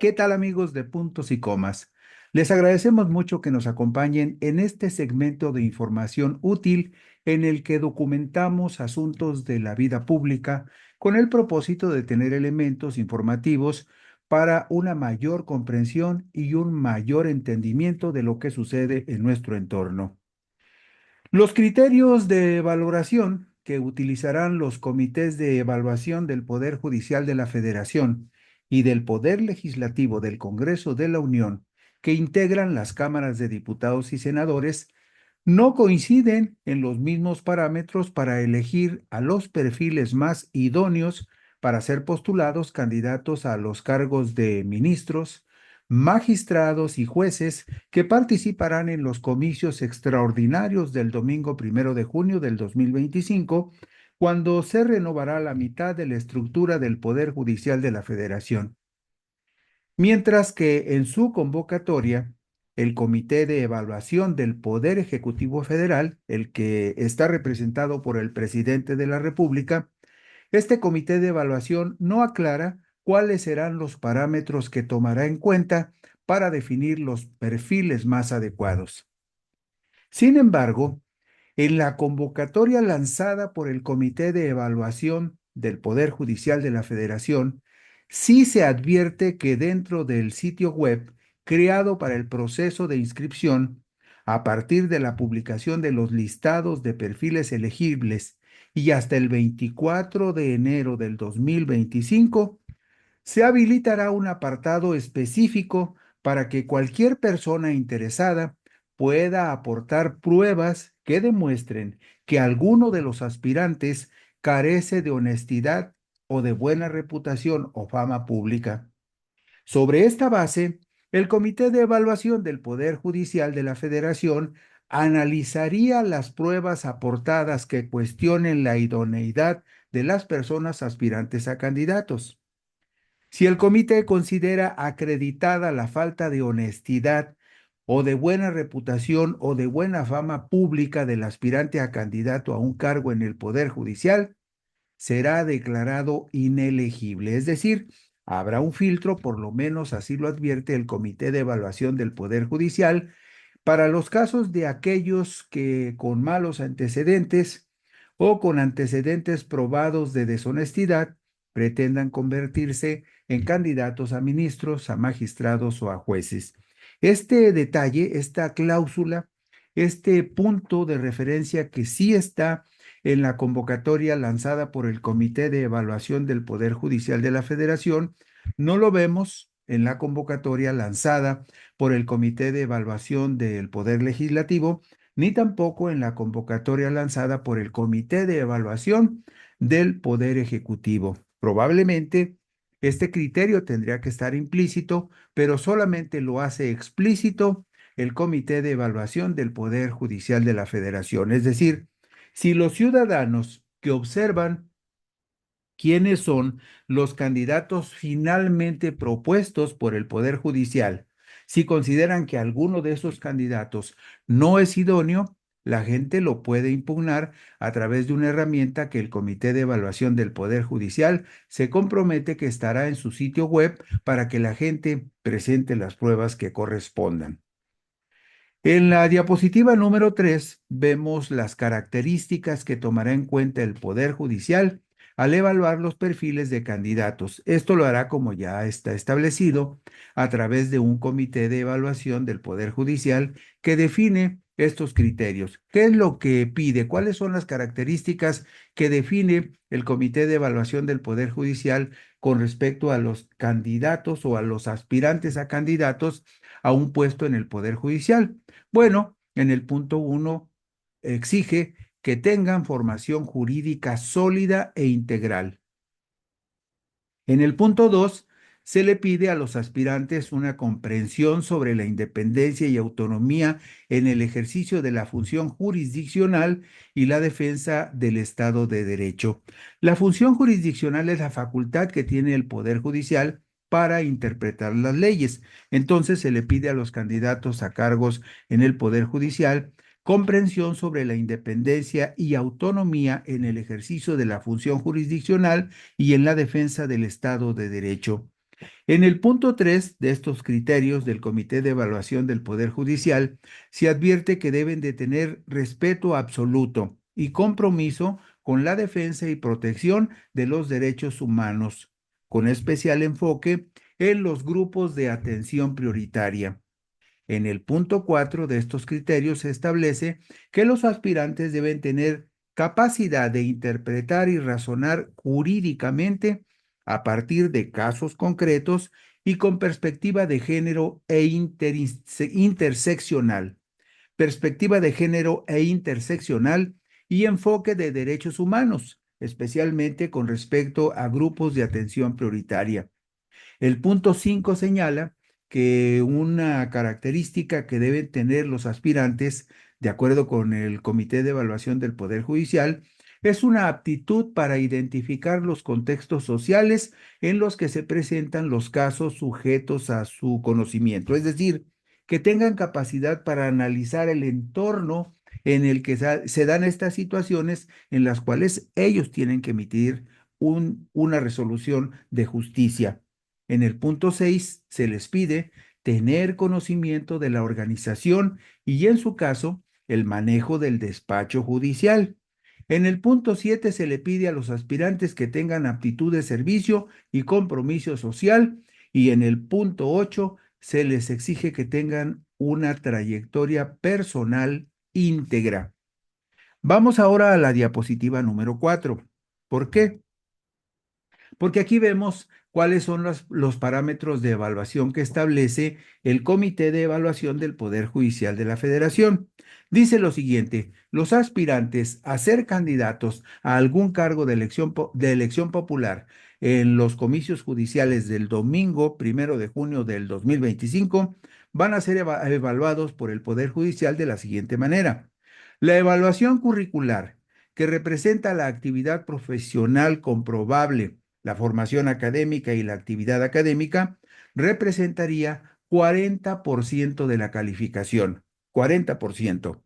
¿Qué tal amigos de Puntos y Comas? Les agradecemos mucho que nos acompañen en este segmento de información útil en el que documentamos asuntos de la vida pública con el propósito de tener elementos informativos para una mayor comprensión y un mayor entendimiento de lo que sucede en nuestro entorno. Los criterios de valoración que utilizarán los comités de evaluación del Poder Judicial de la Federación y del Poder Legislativo del Congreso de la Unión, que integran las cámaras de diputados y senadores, no coinciden en los mismos parámetros para elegir a los perfiles más idóneos para ser postulados candidatos a los cargos de ministros, magistrados y jueces que participarán en los comicios extraordinarios del domingo 1 de junio del 2025, cuando se renovará la mitad de la estructura del Poder Judicial de la Federación. Mientras que en su convocatoria, el Comité de Evaluación del Poder Ejecutivo Federal, el que está representado por el presidente de la República, este comité de evaluación no aclara cuáles serán los parámetros que tomará en cuenta para definir los perfiles más adecuados. Sin embargo, en la convocatoria lanzada por el Comité de Evaluación del Poder Judicial de la Federación, sí se advierte que dentro del sitio web creado para el proceso de inscripción, a partir de la publicación de los listados de perfiles elegibles y hasta el 24 de enero del 2025, se habilitará un apartado específico para que cualquier persona interesada pueda aportar pruebas que demuestren que alguno de los aspirantes carece de honestidad o de buena reputación o fama pública. Sobre esta base, el Comité de Evaluación del Poder Judicial de la Federación analizaría las pruebas aportadas que cuestionen la idoneidad de las personas aspirantes a candidatos. Si el comité considera acreditada la falta de honestidad o de buena reputación o de buena fama pública del aspirante a candidato a un cargo en el Poder Judicial, será declarado inelegible. Es decir, habrá un filtro, por lo menos así lo advierte el Comité de Evaluación del Poder Judicial, para los casos de aquellos que con malos antecedentes o con antecedentes probados de deshonestidad pretendan convertirse en candidatos a ministros, a magistrados o a jueces. Este detalle, esta cláusula, este punto de referencia que sí está en la convocatoria lanzada por el Comité de Evaluación del Poder Judicial de la Federación, no lo vemos en la convocatoria lanzada por el Comité de Evaluación del Poder Legislativo, ni tampoco en la convocatoria lanzada por el Comité de Evaluación del Poder Ejecutivo. Probablemente este criterio tendría que estar implícito, pero solamente lo hace explícito el Comité de Evaluación del Poder Judicial de la Federación. Es decir, si los ciudadanos que observan quiénes son los candidatos finalmente propuestos por el Poder Judicial, si consideran que alguno de esos candidatos no es idóneo, la gente lo puede impugnar a través de una herramienta que el Comité de Evaluación del Poder Judicial se compromete que estará en su sitio web para que la gente presente las pruebas que correspondan. En la diapositiva número 3 vemos las características que tomará en cuenta el Poder Judicial al evaluar los perfiles de candidatos. Esto lo hará, como ya está establecido, a través de un comité de evaluación del Poder Judicial que define estos criterios. ¿Qué es lo que pide? ¿Cuáles son las características que define el comité de evaluación del Poder Judicial con respecto a los candidatos o a los aspirantes a candidatos a un puesto en el Poder Judicial? Bueno, en el punto 1 exige que tengan formación jurídica sólida e integral. En el punto 2 se le pide a los aspirantes una comprensión sobre la independencia y autonomía en el ejercicio de la función jurisdiccional y la defensa del Estado de Derecho. La función jurisdiccional es la facultad que tiene el Poder Judicial para interpretar las leyes. Entonces se le pide a los candidatos a cargos en el Poder Judicial comprensión sobre la independencia y autonomía en el ejercicio de la función jurisdiccional y en la defensa del Estado de Derecho. En el punto 3 de estos criterios del Comité de Evaluación del Poder Judicial, se advierte que deben de tener respeto absoluto y compromiso con la defensa y protección de los derechos humanos, con especial enfoque en los grupos de atención prioritaria. En el punto 4 de estos criterios se establece que los aspirantes deben tener capacidad de interpretar y razonar jurídicamente a partir de casos concretos y con perspectiva de género e interseccional. Perspectiva de género e interseccional y enfoque de derechos humanos, especialmente con respecto a grupos de atención prioritaria. El punto 5 señala que una característica que deben tener los aspirantes, de acuerdo con el Comité de Evaluación del Poder Judicial, es una aptitud para identificar los contextos sociales en los que se presentan los casos sujetos a su conocimiento. Es decir, que tengan capacidad para analizar el entorno en el que se dan estas situaciones en las cuales ellos tienen que emitir una resolución de justicia. En el punto 6 se les pide tener conocimiento de la organización y, en su caso, el manejo del despacho judicial. En el punto 7 se le pide a los aspirantes que tengan aptitud de servicio y compromiso social, y en el punto 8 se les exige que tengan una trayectoria personal íntegra. Vamos ahora a la diapositiva número 4. ¿Por qué? Porque aquí vemos cuáles son los parámetros de evaluación que establece el Comité de Evaluación del Poder Judicial de la Federación. Dice lo siguiente: los aspirantes a ser candidatos a algún cargo de elección popular en los comicios judiciales del domingo 1 de junio del 2025 van a ser evaluados por el Poder Judicial de la siguiente manera. La evaluación curricular, que representa la actividad profesional comprobable, la formación académica y la actividad académica, representaría 40% de la calificación. 40%.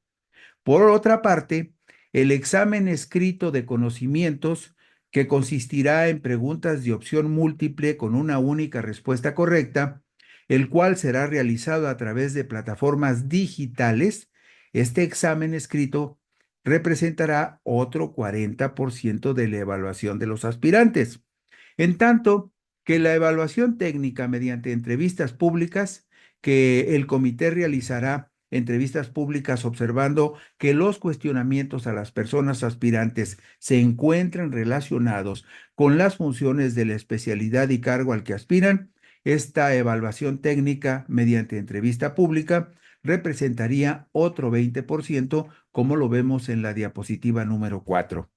Por otra parte, el examen escrito de conocimientos, que consistirá en preguntas de opción múltiple con una única respuesta correcta, el cual será realizado a través de plataformas digitales. Este examen escrito representará otro 40% de la evaluación de los aspirantes. En tanto que la evaluación técnica mediante entrevistas públicas, que el comité realizará entrevistas públicas observando que los cuestionamientos a las personas aspirantes se encuentran relacionados con las funciones de la especialidad y cargo al que aspiran. Esta evaluación técnica mediante entrevista pública representaría otro 20%, como lo vemos en la diapositiva número 4.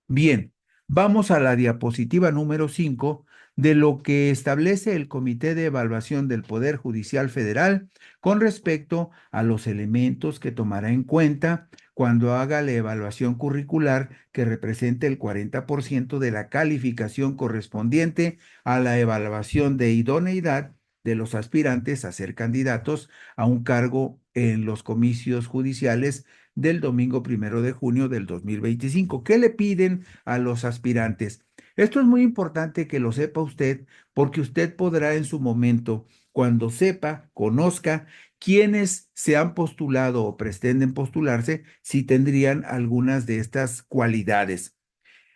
Bien, vamos a la diapositiva número 5 de lo que establece el Comité de Evaluación del Poder Judicial Federal con respecto a los elementos que tomará en cuenta cuando haga la evaluación curricular, que represente el 40% de la calificación correspondiente a la evaluación de idoneidad de los aspirantes a ser candidatos a un cargo en los comicios judiciales del domingo 1 de junio del 2025. ¿Qué le piden a los aspirantes? Esto es muy importante que lo sepa usted porque usted podrá en su momento, cuando sepa, conozca quiénes se han postulado o pretenden postularse, si tendrían algunas de estas cualidades.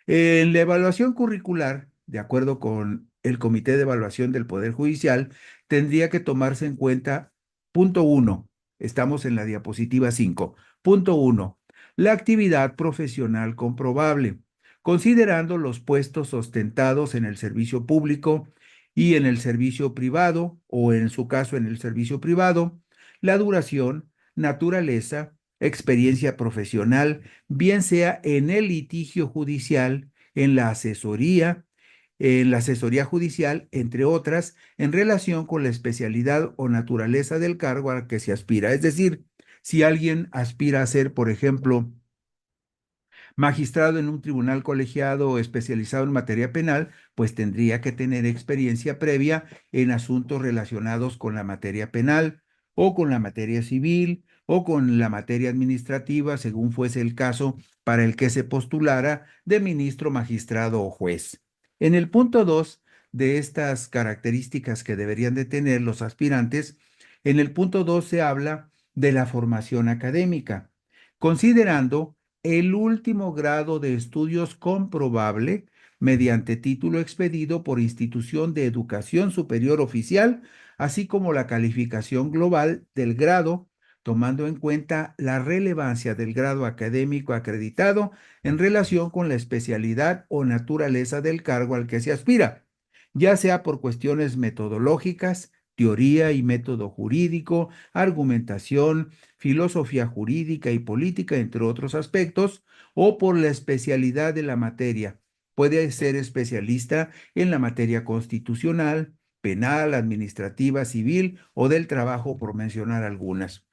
En la evaluación curricular, de acuerdo con el Comité de Evaluación del Poder Judicial, tendría que tomarse en cuenta, punto uno, estamos en la diapositiva 5. Punto uno, la actividad profesional comprobable, considerando los puestos ostentados en el servicio público y en el servicio privado, o en su caso en el servicio privado, la duración, naturaleza, experiencia profesional, bien sea en el litigio judicial, en la asesoría judicial, entre otras, en relación con la especialidad o naturaleza del cargo al que se aspira. Es decir, si alguien aspira a ser, por ejemplo, magistrado en un tribunal colegiado o especializado en materia penal, pues tendría que tener experiencia previa en asuntos relacionados con la materia penal o con la materia civil o con la materia administrativa, según fuese el caso para el que se postulara de ministro, magistrado o juez. En el punto 2 de estas características que deberían de tener los aspirantes, en el punto 2 se habla de la formación académica, considerando el último grado de estudios comprobable mediante título expedido por institución de educación superior oficial, así como la calificación global del grado, tomando en cuenta la relevancia del grado académico acreditado en relación con la especialidad o naturaleza del cargo al que se aspira, ya sea por cuestiones metodológicas, teoría y método jurídico, argumentación, filosofía jurídica y política, entre otros aspectos, o por la especialidad de la materia. Puede ser especialista en la materia constitucional, penal, administrativa, civil o del trabajo, por mencionar algunas.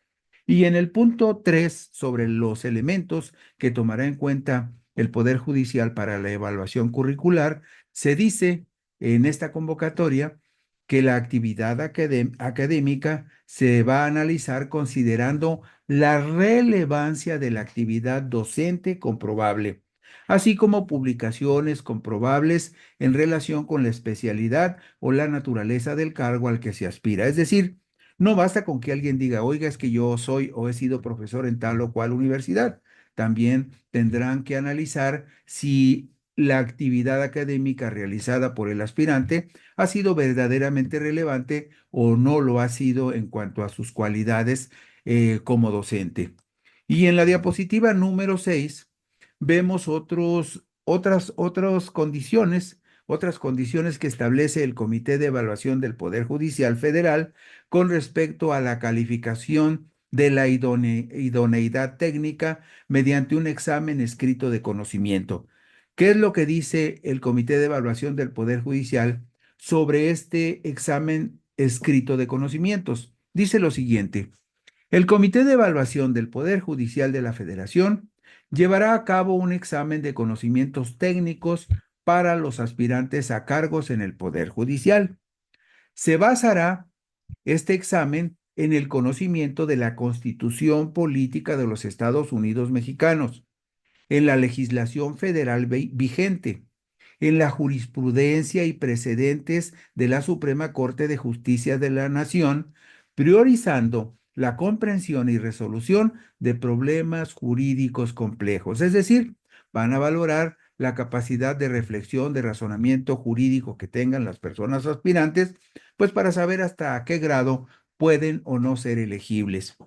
Y en el punto 3, sobre los elementos que tomará en cuenta el Poder Judicial para la evaluación curricular, se dice en esta convocatoria que la actividad académica se va a analizar considerando la relevancia de la actividad docente comprobable, así como publicaciones comprobables en relación con la especialidad o la naturaleza del cargo al que se aspira. Es decir, no basta con que alguien diga, oiga, es que yo soy o he sido profesor en tal o cual universidad. También tendrán que analizar si la actividad académica realizada por el aspirante ha sido verdaderamente relevante o no lo ha sido en cuanto a sus cualidades como docente. Y en la diapositiva número 6 vemos otras condiciones que establece el Comité de Evaluación del Poder Judicial Federal con respecto a la calificación de la idoneidad técnica mediante un examen escrito de conocimiento. ¿Qué es lo que dice el Comité de Evaluación del Poder Judicial sobre este examen escrito de conocimientos? Dice lo siguiente: el Comité de Evaluación del Poder Judicial de la Federación llevará a cabo un examen de conocimientos técnicos para los aspirantes a cargos en el Poder Judicial. Se basará este examen en el conocimiento de la Constitución Política de los Estados Unidos Mexicanos, en la legislación federal vigente, en la jurisprudencia y precedentes de la Suprema Corte de Justicia de la Nación, priorizando la comprensión y resolución de problemas jurídicos complejos. Es decir, van a valorar la capacidad de reflexión, de razonamiento jurídico que tengan las personas aspirantes, pues para saber hasta qué grado pueden o no ser elegibles.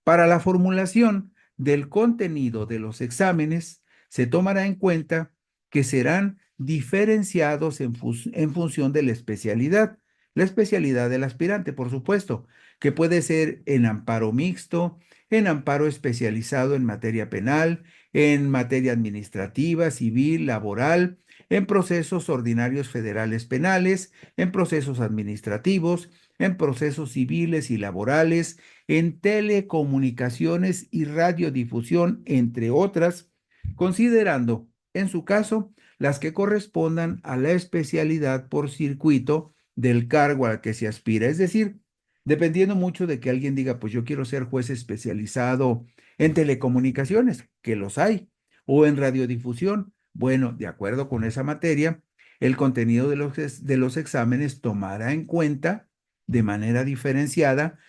Para la formulación del contenido de los exámenes, se tomará en cuenta que serán diferenciados en función de la especialidad del aspirante, por supuesto, que puede ser en amparo mixto, en amparo especializado en materia penal, en materia administrativa, civil, laboral, en procesos ordinarios federales penales, en procesos administrativos, en procesos civiles y laborales, en telecomunicaciones y radiodifusión, entre otras, considerando, en su caso, las que correspondan a la especialidad por circuito del cargo al que se aspira. Es decir, Dependiendo mucho de que alguien diga, pues yo quiero ser juez especializado en telecomunicaciones, que los hay, o en radiodifusión. Bueno, de acuerdo con esa materia, el contenido de los exámenes tomará en cuenta de manera diferenciada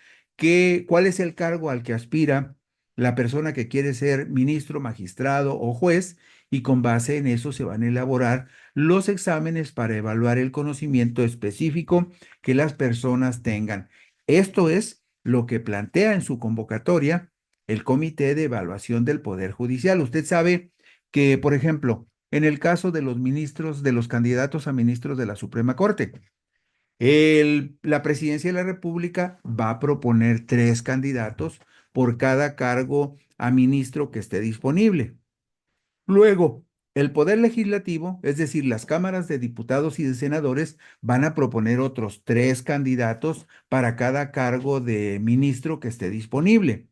cuál es el cargo al que aspira la persona que quiere ser ministro, magistrado o juez, y con base en eso se van a elaborar los exámenes para evaluar el conocimiento específico que las personas tengan. Esto es lo que plantea en su convocatoria el Comité de Evaluación del Poder Judicial. Usted sabe que, por ejemplo, en el caso de los ministros, de los candidatos a ministros de la Suprema Corte, la Presidencia de la República va a proponer 3 candidatos por cada cargo a ministro que esté disponible. Luego, el Poder Legislativo, es decir, las cámaras de diputados y de senadores, van a proponer otros 3 candidatos para cada cargo de ministro que esté disponible.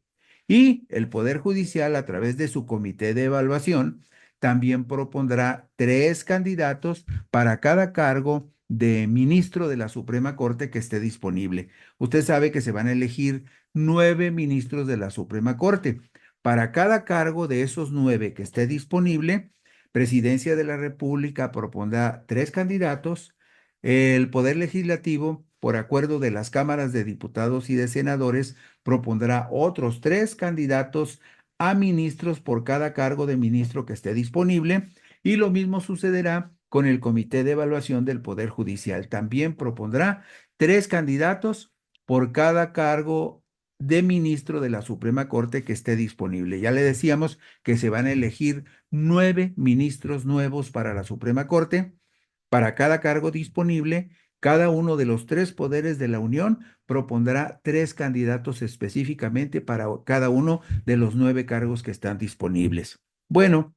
Y el Poder Judicial, a través de su comité de evaluación, también propondrá 3 candidatos para cada cargo de ministro de la Suprema Corte que esté disponible. Usted sabe que se van a elegir 9 ministros de la Suprema Corte. Para cada cargo de esos 9 que esté disponible, Presidencia de la República propondrá 3 candidatos. El Poder Legislativo, por acuerdo de las cámaras de diputados y de senadores, propondrá otros 3 candidatos a ministros por cada cargo de ministro que esté disponible. Y lo mismo sucederá con el Comité de Evaluación del Poder Judicial. También propondrá 3 candidatos por cada cargo de ministro de la Suprema Corte que esté disponible. Ya le decíamos que se van a elegir 9 ministros nuevos para la Suprema Corte. Para cada cargo disponible, cada uno de los 3 poderes de la Unión propondrá 3 candidatos específicamente para cada uno de los 9 cargos que están disponibles. Bueno,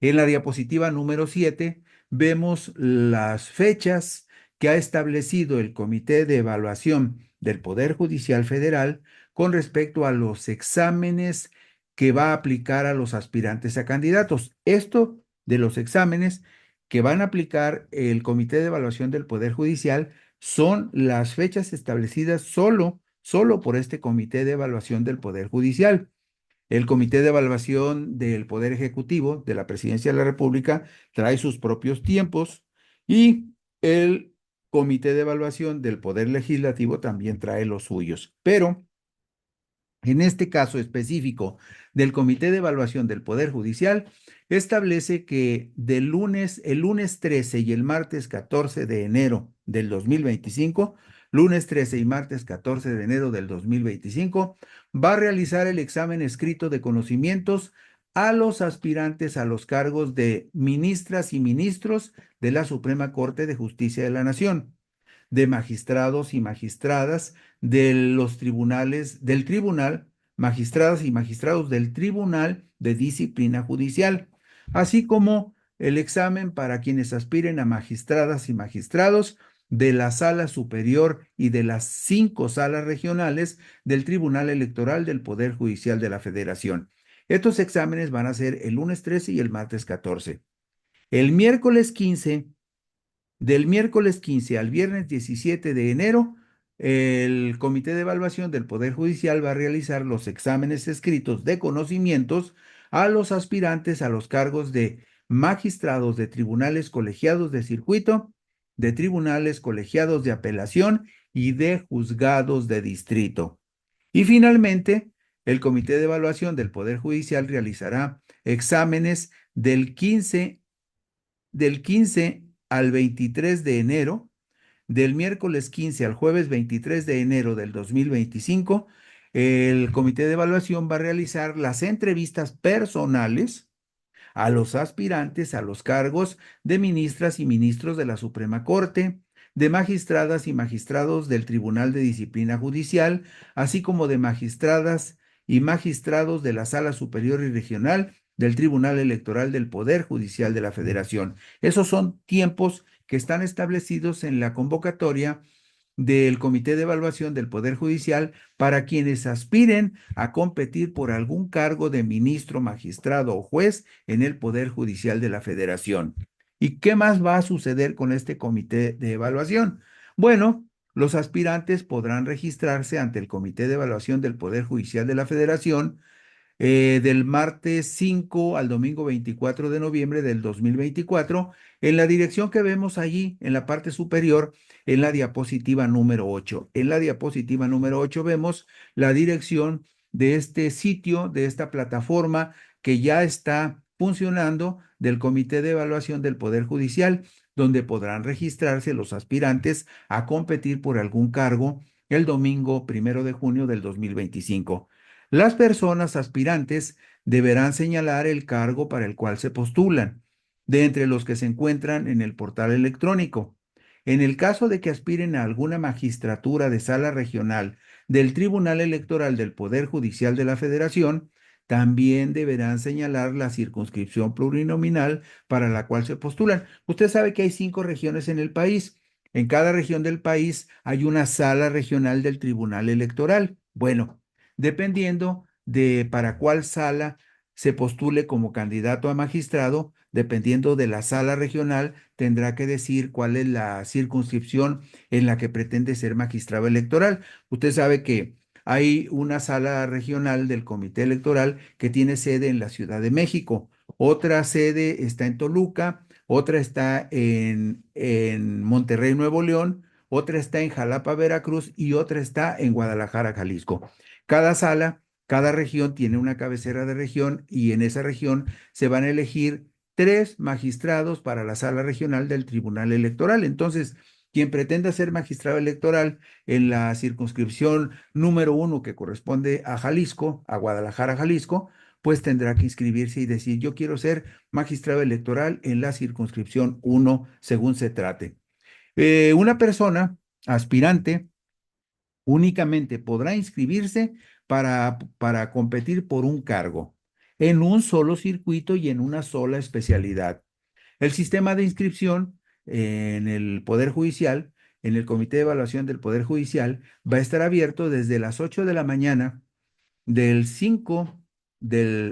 en la diapositiva número 7 vemos las fechas que ha establecido el Comité de Evaluación del Poder Judicial Federal con respecto a los exámenes que va a aplicar a los aspirantes a candidatos. Esto de los exámenes que van a aplicar el Comité de Evaluación del Poder Judicial son las fechas establecidas solo por este Comité de Evaluación del Poder Judicial. El Comité de Evaluación del Poder Ejecutivo de la Presidencia de la República trae sus propios tiempos, y el Comité de Evaluación del Poder Legislativo también trae los suyos. Pero en este caso específico del Comité de Evaluación del Poder Judicial, establece que el lunes 13 y el martes 14 de enero del 2025, lunes 13 y martes 14 de enero del 2025, va a realizar el examen escrito de conocimientos a los aspirantes a los cargos de ministras y ministros de la Suprema Corte de Justicia de la Nación, de magistrados y magistradas de los tribunales, del tribunal, magistradas y magistrados del Tribunal de Disciplina Judicial, así como el examen para quienes aspiren a magistradas y magistrados de la Sala Superior y de las 5 salas regionales del Tribunal Electoral del Poder Judicial de la Federación. Estos exámenes van a ser el lunes 13 y el martes 14. El miércoles 15 Del miércoles 15 al viernes 17 de enero, el Comité de Evaluación del Poder Judicial va a realizar los exámenes escritos de conocimientos a los aspirantes a los cargos de magistrados de tribunales colegiados de circuito, de tribunales colegiados de apelación y de juzgados de distrito. Y finalmente, el Comité de Evaluación del Poder Judicial realizará exámenes del 15 al 23 de enero, del miércoles 15 al jueves 23 de enero del 2025. El Comité de Evaluación va a realizar las entrevistas personales a los aspirantes a los cargos de ministras y ministros de la Suprema Corte, de magistradas y magistrados del Tribunal de Disciplina Judicial, así como de magistradas y magistrados de la Sala Superior y Regional del Tribunal Electoral del Poder Judicial de la Federación. Esos son tiempos que están establecidos en la convocatoria del Comité de Evaluación del Poder Judicial para quienes aspiren a competir por algún cargo de ministro, magistrado o juez en el Poder Judicial de la Federación. ¿Y qué más va a suceder con este Comité de Evaluación? Bueno, Los aspirantes podrán registrarse ante el Comité de Evaluación del Poder Judicial de la Federación del martes 5 al domingo 24 de noviembre del 2024 en la dirección que vemos allí en la parte superior en la diapositiva número 8. En la diapositiva número 8 vemos la dirección de este sitio, de esta plataforma que ya está funcionando del Comité de Evaluación del Poder Judicial, donde podrán registrarse los aspirantes a competir por algún cargo el domingo 1 de junio del 2025. Las personas aspirantes deberán señalar el cargo para el cual se postulan, de entre los que se encuentran en el portal electrónico. En el caso de que aspiren a alguna magistratura de sala regional del Tribunal Electoral del Poder Judicial de la Federación, también deberán señalar la circunscripción plurinominal para la cual se postulan. Usted sabe que hay 5 regiones en el país. En cada región del país hay una sala regional del Tribunal Electoral. Bueno, dependiendo de para cuál sala se postule como candidato a magistrado, dependiendo de la sala regional, tendrá que decir cuál es la circunscripción en la que pretende ser magistrado electoral. Usted sabe que hay una sala regional del Comité Electoral que tiene sede en la Ciudad de México, otra sede está en Toluca, otra está en Monterrey, Nuevo León, otra está en Jalapa, Veracruz y otra está en Guadalajara, Jalisco. Cada sala, cada región tiene una cabecera de región y en esa región se van a elegir 3 magistrados para la sala regional del Tribunal Electoral. Entonces, quien pretenda ser magistrado electoral en la circunscripción número 1 que corresponde a Jalisco, a Guadalajara, Jalisco, pues tendrá que inscribirse y decir, yo quiero ser magistrado electoral en la circunscripción 1 según se trate. Una persona aspirante únicamente podrá inscribirse para competir por un cargo en un solo circuito y en una sola especialidad. El sistema de inscripción en el Poder Judicial, en el Comité de Evaluación del Poder Judicial, va a estar abierto desde las 8 de la mañana del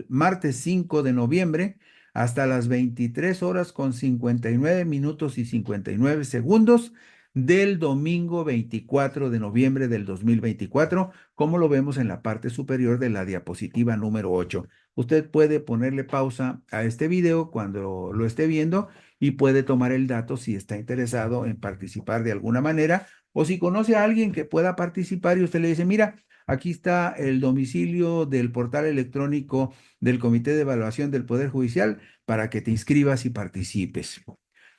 martes 5 de noviembre hasta las 23 horas con 59 minutos y 59 segundos del domingo 24 de noviembre del 2024, como lo vemos en la parte superior de la diapositiva número 8. Usted puede ponerle pausa a este video cuando lo esté viendo y puede tomar el dato si está interesado en participar de alguna manera o si conoce a alguien que pueda participar y usted le dice, mira, aquí está el domicilio del portal electrónico del Comité de Evaluación del Poder Judicial para que te inscribas y participes.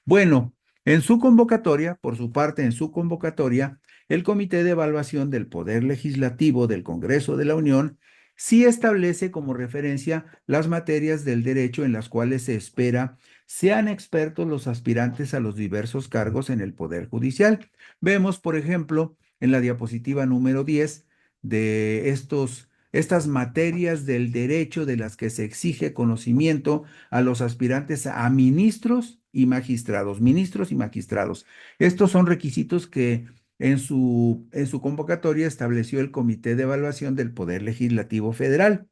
Bueno, en su convocatoria, por su parte, en su convocatoria, el Comité de Evaluación del Poder Legislativo del Congreso de la Unión sí establece como referencia las materias del derecho en las cuales se espera sean expertos los aspirantes a los diversos cargos en el Poder Judicial. Vemos, por ejemplo, en la diapositiva número 10 de estas materias del derecho de las que se exige conocimiento a los aspirantes a ministros y magistrados, ministros y magistrados. Estos son requisitos que en su convocatoria estableció el Comité de Evaluación del Poder Legislativo Federal.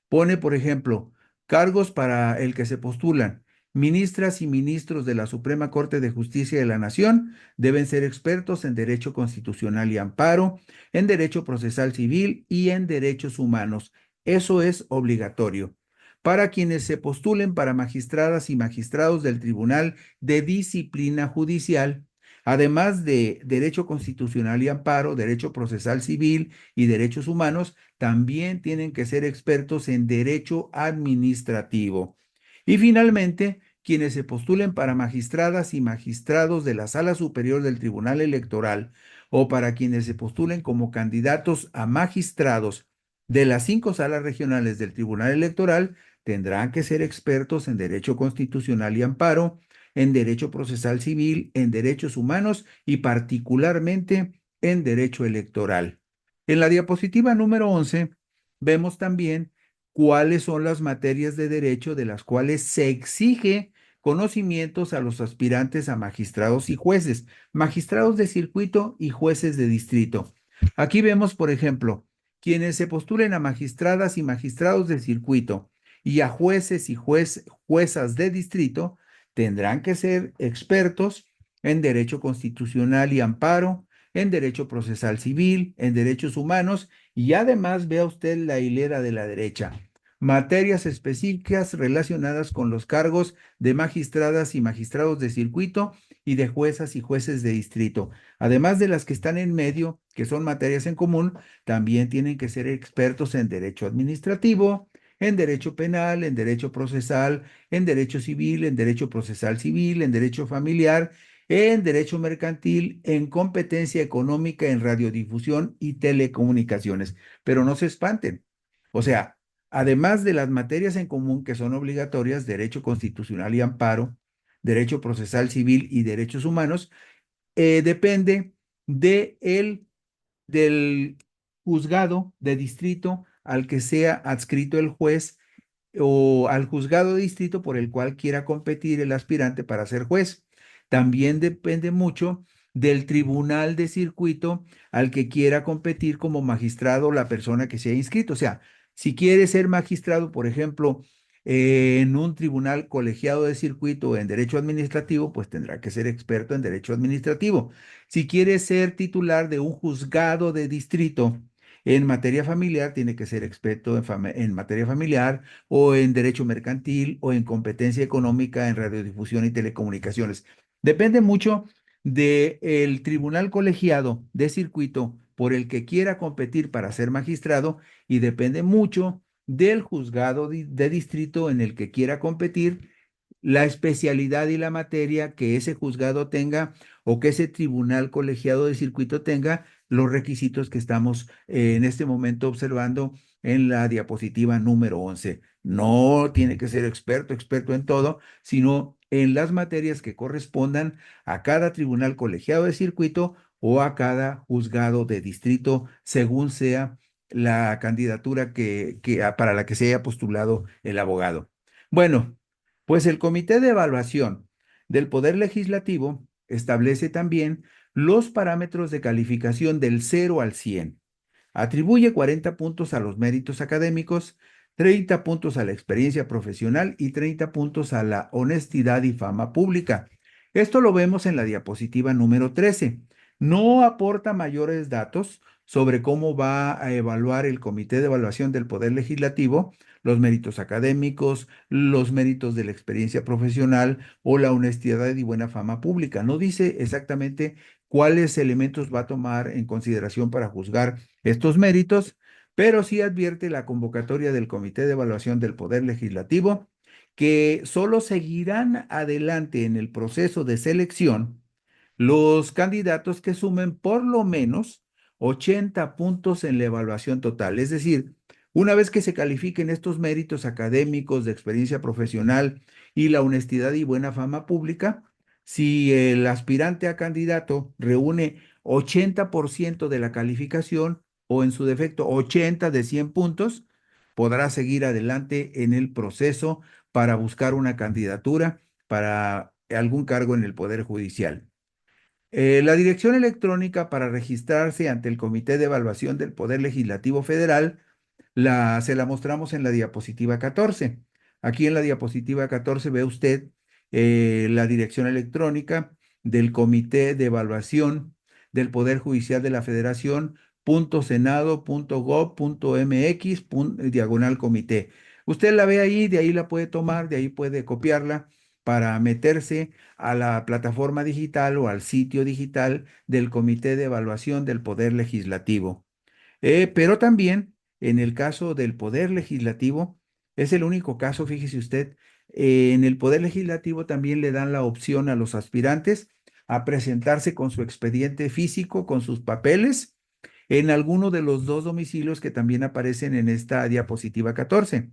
Pone, por ejemplo, cargos para el que se postulan. Ministras y ministros de la Suprema Corte de Justicia de la Nación deben ser expertos en derecho constitucional y amparo, en derecho procesal civil y en derechos humanos. Eso es obligatorio. Para quienes se postulen para magistradas y magistrados del Tribunal de Disciplina Judicial, además de derecho constitucional y amparo, derecho procesal civil y derechos humanos, también tienen que ser expertos en derecho administrativo. Y finalmente, quienes se postulen para magistradas y magistrados de la Sala Superior del Tribunal Electoral o para quienes se postulen como candidatos a magistrados de las 5 salas regionales del Tribunal Electoral, tendrán que ser expertos en derecho constitucional y amparo, en derecho procesal civil, en derechos humanos y particularmente en derecho electoral. En la diapositiva número 11 vemos también cuáles son las materias de derecho de las cuales se exige conocimientos a los aspirantes a magistrados y jueces, magistrados de circuito y jueces de distrito. Aquí vemos, por ejemplo, quienes se postulen a magistradas y magistrados de circuito y a jueces y juezas de distrito tendrán que ser expertos en derecho constitucional y amparo, en derecho procesal civil, en derechos humanos y además vea usted la hilera de la derecha. Materias específicas relacionadas con los cargos de magistradas y magistrados de circuito y de juezas y jueces de distrito. Además de las que están en medio, que son materias en común, también tienen que ser expertos en derecho administrativo, en derecho penal, en derecho procesal, en derecho civil, en derecho procesal civil, en derecho familiar, en derecho mercantil, en competencia económica, en radiodifusión y telecomunicaciones. Pero no se espanten. O sea, además de las materias en común que son obligatorias, derecho constitucional y amparo, derecho procesal civil y derechos humanos, depende de del juzgado de distrito al que sea adscrito el juez o al juzgado de distrito por el cual quiera competir el aspirante para ser juez. También depende mucho del tribunal de circuito al que quiera competir como magistrado la persona que se ha inscrito. O sea, si quiere ser magistrado, por ejemplo, en un tribunal colegiado de circuito en derecho administrativo, pues tendrá que ser experto en derecho administrativo. Si quiere ser titular de un juzgado de distrito en materia familiar, tiene que ser experto en materia familiar o en derecho mercantil o en competencia económica en radiodifusión y telecomunicaciones. Depende mucho del tribunal colegiado de circuito por el que quiera competir para ser magistrado y depende mucho del juzgado de distrito en el que quiera competir, la especialidad y la materia que ese juzgado tenga o que ese tribunal colegiado de circuito tenga, los requisitos que estamos en este momento observando en la diapositiva número 11. No tiene que ser experto en todo, sino en las materias que correspondan a cada tribunal colegiado de circuito o a cada juzgado de distrito, según sea la candidatura para la que se haya postulado el abogado. Bueno, pues el Comité de Evaluación del Poder Legislativo establece también los parámetros de calificación del 0 al 100. Atribuye 40 puntos a los méritos académicos, 30 puntos a la experiencia profesional y 30 puntos a la honestidad y fama pública. Esto lo vemos en la diapositiva número 13. No aporta mayores datos sobre cómo va a evaluar el Comité de Evaluación del Poder Legislativo los méritos académicos, los méritos de la experiencia profesional o la honestidad y buena fama pública. No dice exactamente cuáles elementos va a tomar en consideración para juzgar estos méritos, pero sí advierte la convocatoria del Comité de Evaluación del Poder Legislativo que solo seguirán adelante en el proceso de selección los candidatos que sumen por lo menos 80 puntos en la evaluación total. Es decir, una vez que se califiquen estos méritos académicos de experiencia profesional y la honestidad y buena fama pública, si el aspirante a candidato reúne 80% de la calificación o en su defecto 80 de 100 puntos, podrá seguir adelante en el proceso para buscar una candidatura para algún cargo en el Poder Judicial. La dirección electrónica para registrarse ante el Comité de Evaluación del Poder Legislativo Federal se la mostramos en la diapositiva 14. Aquí en la diapositiva 14 ve usted la dirección electrónica del Comité de Evaluación del Poder Judicial de la Federación, .senado.gov.mx, diagonal comité. Usted la ve ahí, de ahí la puede tomar, de ahí puede copiarla para meterse a la plataforma digital o al sitio digital del Comité de Evaluación del Poder Legislativo. Pero también en el caso del Poder Legislativo, es el único caso, fíjese usted, en el Poder Legislativo también le dan la opción a los aspirantes a presentarse con su expediente físico, con sus papeles, en alguno de los dos domicilios que también aparecen en esta diapositiva 14.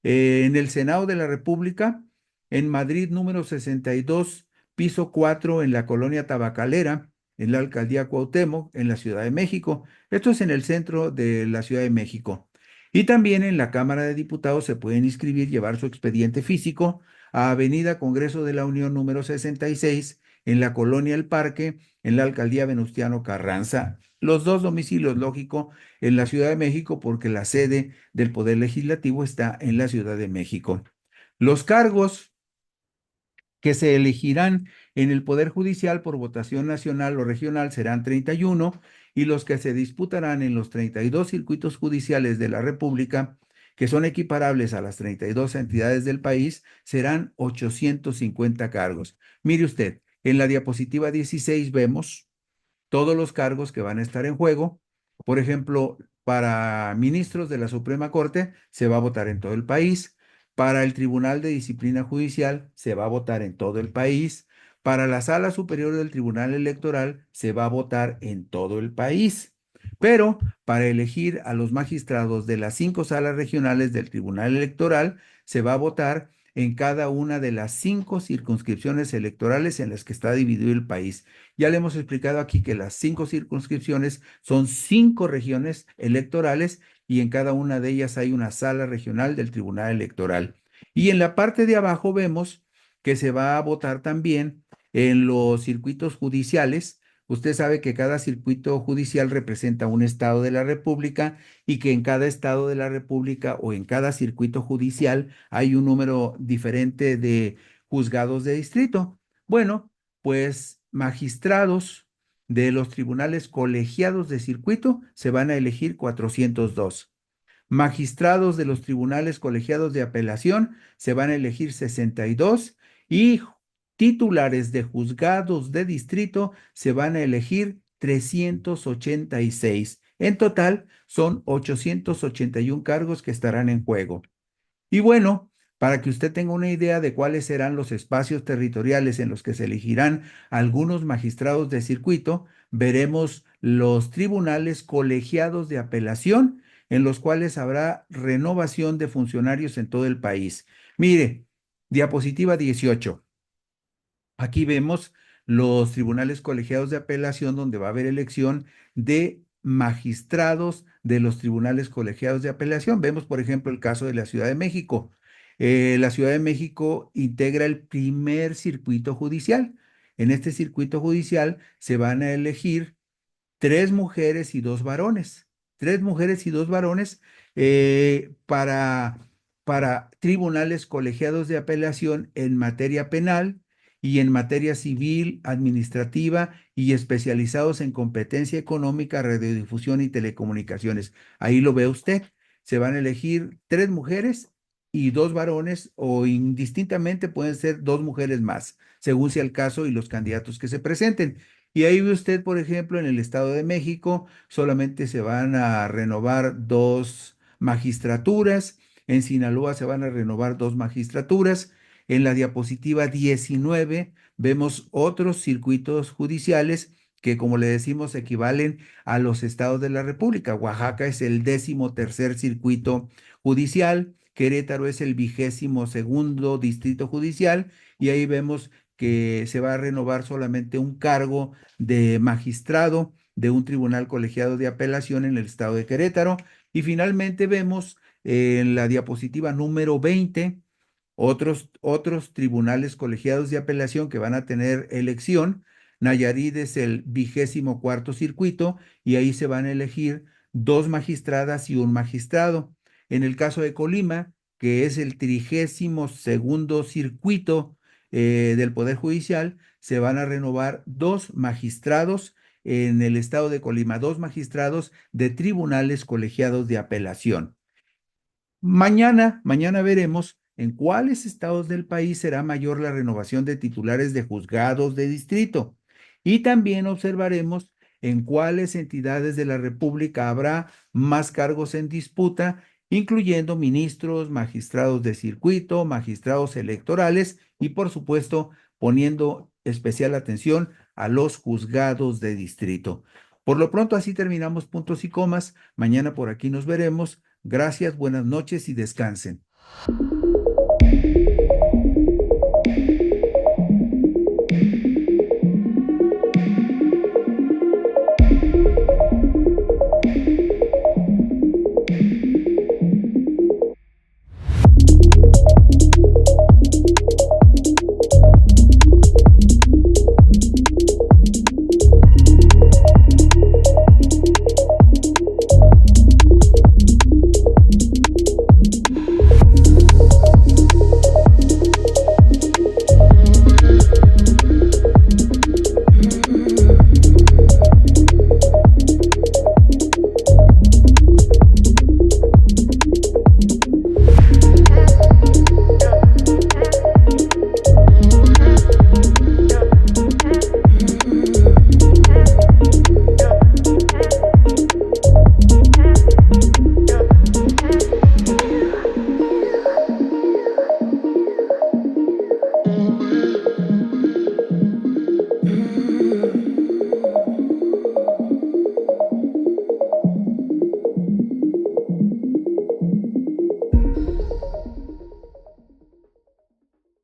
En el Senado de la República, en Madrid número 62, piso 4, en la colonia Tabacalera, en la alcaldía Cuauhtémoc, en la Ciudad de México. Esto es en el centro de la Ciudad de México. Y también en la Cámara de Diputados se pueden inscribir, llevar su expediente físico a Avenida Congreso de la Unión número 66, en la colonia El Parque, en la alcaldía Venustiano Carranza. Los dos domicilios, lógico, en la Ciudad de México, porque la sede del Poder Legislativo está en la Ciudad de México. Los cargos que se elegirán en el Poder Judicial por votación nacional o regional serán 31 y los que se disputarán en los 32 circuitos judiciales de la República, que son equiparables a las 32 entidades del país, serán 850 cargos. Mire usted, en la diapositiva 16 vemos todos los cargos que van a estar en juego. Por ejemplo, para ministros de la Suprema Corte se va a votar en todo el país. Para el Tribunal de Disciplina Judicial se va a votar en todo el país. Para la Sala Superior del Tribunal Electoral se va a votar en todo el país. Pero para elegir a los magistrados de las 5 salas regionales del Tribunal Electoral se va a votar en cada una de las 5 circunscripciones electorales en las que está dividido el país. Ya le hemos explicado aquí que las 5 circunscripciones son 5 regiones electorales y en cada una de ellas hay una sala regional del Tribunal Electoral. Y en la parte de abajo vemos que se va a votar también en los circuitos judiciales. Usted sabe que cada circuito judicial representa un estado de la República y que en cada estado de la República o en cada circuito judicial hay un número diferente de juzgados de distrito. Bueno, pues magistrados de los tribunales colegiados de circuito se van a elegir 402. Magistrados de los tribunales colegiados de apelación se van a elegir 62 y titulares de juzgados de distrito se van a elegir 386. En total son 881 cargos que estarán en juego. Y bueno, para que usted tenga una idea de cuáles serán los espacios territoriales en los que se elegirán algunos magistrados de circuito, veremos los tribunales colegiados de apelación, en los cuales habrá renovación de funcionarios en todo el país. Mire, diapositiva 18. Aquí vemos los tribunales colegiados de apelación donde va a haber elección de magistrados de los tribunales colegiados de apelación. Vemos, por ejemplo, el caso de la Ciudad de México. La Ciudad de México integra el primer circuito judicial. En este circuito judicial se van a elegir 3 mujeres y 2 varones. 3 mujeres y 2 varones para tribunales colegiados de apelación en materia penal y en materia civil, administrativa y especializados en competencia económica, radiodifusión y telecomunicaciones. Ahí lo ve usted. Se van a elegir 3 mujeres y 2 varones o indistintamente pueden ser 2 mujeres más, según sea el caso y los candidatos que se presenten. Y ahí ve usted, por ejemplo, en el Estado de México solamente se van a renovar 2 magistraturas, en Sinaloa se van a renovar 2 magistraturas. En la diapositiva 19 vemos otros circuitos judiciales que, como le decimos, equivalen a los estados de la República. Oaxaca es el 13º circuito judicial, Querétaro es el 22º distrito judicial y ahí vemos que se va a renovar solamente un cargo de magistrado de un tribunal colegiado de apelación en el estado de Querétaro. Y finalmente vemos en la diapositiva número 20 otros tribunales colegiados de apelación que van a tener elección. Nayarit es el 24º circuito y ahí se van a elegir 2 magistradas y un magistrado. En el caso de Colima, que es el 32º circuito del Poder Judicial, se van a renovar 2 magistrados en el estado de Colima, 2 magistrados de tribunales colegiados de apelación. Mañana veremos en cuáles estados del país será mayor la renovación de titulares de juzgados de distrito. Y también observaremos en cuáles entidades de la República habrá más cargos en disputa, incluyendo ministros, magistrados de circuito, magistrados electorales y, por supuesto, poniendo especial atención a los juzgados de distrito. Por lo pronto, así terminamos puntos y comas. Mañana por aquí nos veremos. Gracias, buenas noches y descansen.